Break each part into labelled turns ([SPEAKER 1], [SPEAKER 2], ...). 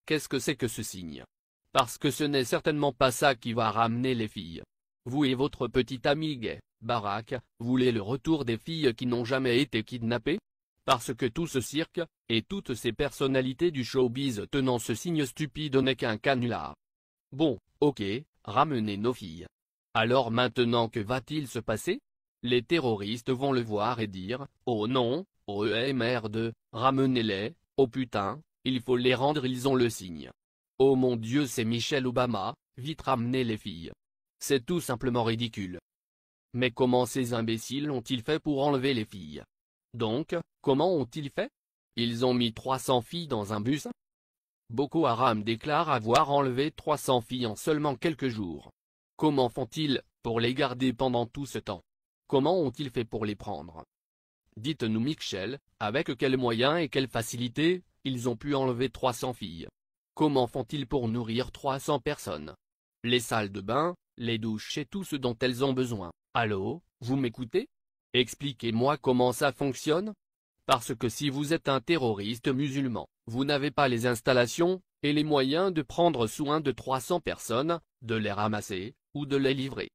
[SPEAKER 1] Qu'est-ce que c'est que ce signe? Parce que ce n'est certainement pas ça qui va ramener les filles. Vous et votre petit ami gay, Barack, voulez le retour des filles qui n'ont jamais été kidnappées? Parce que tout ce cirque, et toutes ces personnalités du showbiz tenant ce signe stupide n'est qu'un canular. Bon, ok, ramenez nos filles. Alors maintenant que va-t-il se passer? Les terroristes vont le voir et dire, oh non, oh merde, ramenez-les, oh putain, il faut les rendre, ils ont le signe. Oh mon Dieu, c'est Michelle Obama, vite ramenez les filles. C'est tout simplement ridicule. Mais comment ces imbéciles ont-ils fait pour enlever les filles? Donc, comment ont-ils fait? Ils ont mis 300 filles dans un bus? Boko Haram déclare avoir enlevé 300 filles en seulement quelques jours. Comment font-ils pour les garder pendant tout ce temps? Comment ont-ils fait pour les prendre? Dites-nous Michelle, avec quels moyens et quelle facilité, ils ont pu enlever 300 filles? Comment font-ils pour nourrir 300 personnes? Les salles de bain, les douches et tout ce dont elles ont besoin. Allô, vous m'écoutez? Expliquez-moi comment ça fonctionne? Parce que si vous êtes un terroriste musulman, vous n'avez pas les installations, et les moyens de prendre soin de 300 personnes, de les ramasser, ou de les livrer.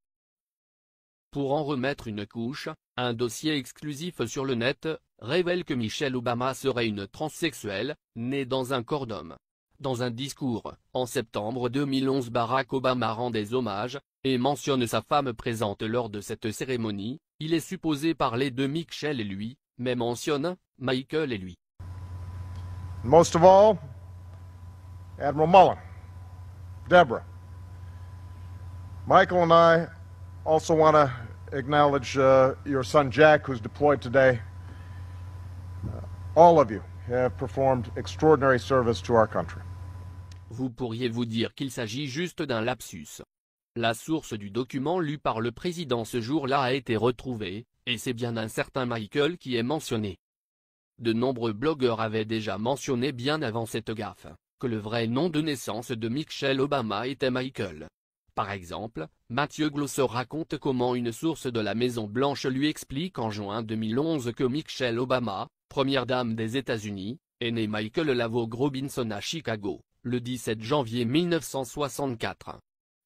[SPEAKER 1] Pour en remettre une couche, un dossier exclusif sur le net, révèle que Michelle Obama serait une transsexuelle, née dans un corps d'homme. Dans un discours, en septembre 2011, Barack Obama rend des hommages, et mentionne sa femme présente lors de cette cérémonie. Il est supposé parler de Michelle et lui, mais mentionne Michael et lui.
[SPEAKER 2] Most of all, Admiral Mullen, Deborah. Michael and I also want to acknowledge your son Jack, who's deployed today. All of you have performed extraordinary service to our country.
[SPEAKER 1] Vous pourriez vous dire qu'il s'agit juste d'un lapsus. La source du document lu par le président ce jour-là a été retrouvée, et c'est bien un certain Michael qui est mentionné. De nombreux blogueurs avaient déjà mentionné bien avant cette gaffe, que le vrai nom de naissance de Michelle Obama était Michael. Par exemple, Matthew Glosser raconte comment une source de la Maison Blanche lui explique en juin 2011 que Michelle Obama, première dame des États-Unis, est née Michael Lavogue Robinson à Chicago, le 17 janvier 1964.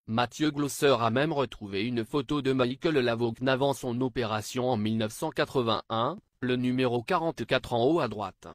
[SPEAKER 1] Matthew Glosser a même retrouvé une photo de Michael Lavogue avant son opération en 1981, le numéro 44 en haut à droite.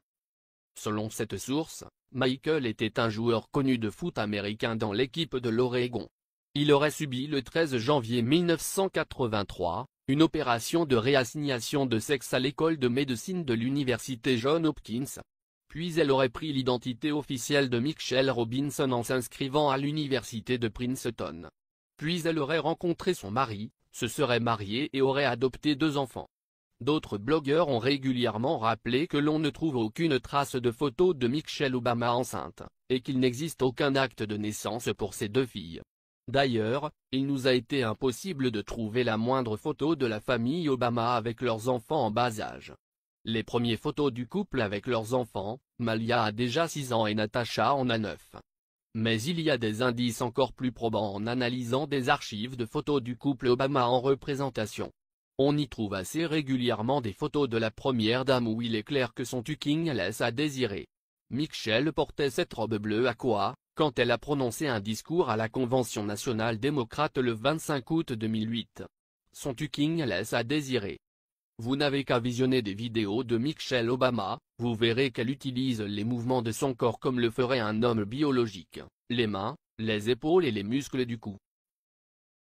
[SPEAKER 1] Selon cette source, Michael était un joueur connu de foot américain dans l'équipe de l'Oregon. Il aurait subi le 13 janvier 1983, une opération de réassignation de sexe à l'école de médecine de l'université Johns Hopkins. Puis elle aurait pris l'identité officielle de Michelle Robinson en s'inscrivant à l'université de Princeton. Puis elle aurait rencontré son mari, se serait mariée et aurait adopté 2 enfants. D'autres blogueurs ont régulièrement rappelé que l'on ne trouve aucune trace de photo de Michelle Obama enceinte, et qu'il n'existe aucun acte de naissance pour ses 2 filles. D'ailleurs, il nous a été impossible de trouver la moindre photo de la famille Obama avec leurs enfants en bas âge. Les premières photos du couple avec leurs enfants, Malia a déjà 6 ans et Natasha en a 9. Mais il y a des indices encore plus probants en analysant des archives de photos du couple Obama en représentation. On y trouve assez régulièrement des photos de la première dame où il est clair que son tucking laisse à désirer. Michelle portait cette robe bleue aqua, quand elle a prononcé un discours à la Convention nationale démocrate le 25 août 2008. Son tucking laisse à désirer. Vous n'avez qu'à visionner des vidéos de Michelle Obama, vous verrez qu'elle utilise les mouvements de son corps comme le ferait un homme biologique, les mains, les épaules et les muscles du cou.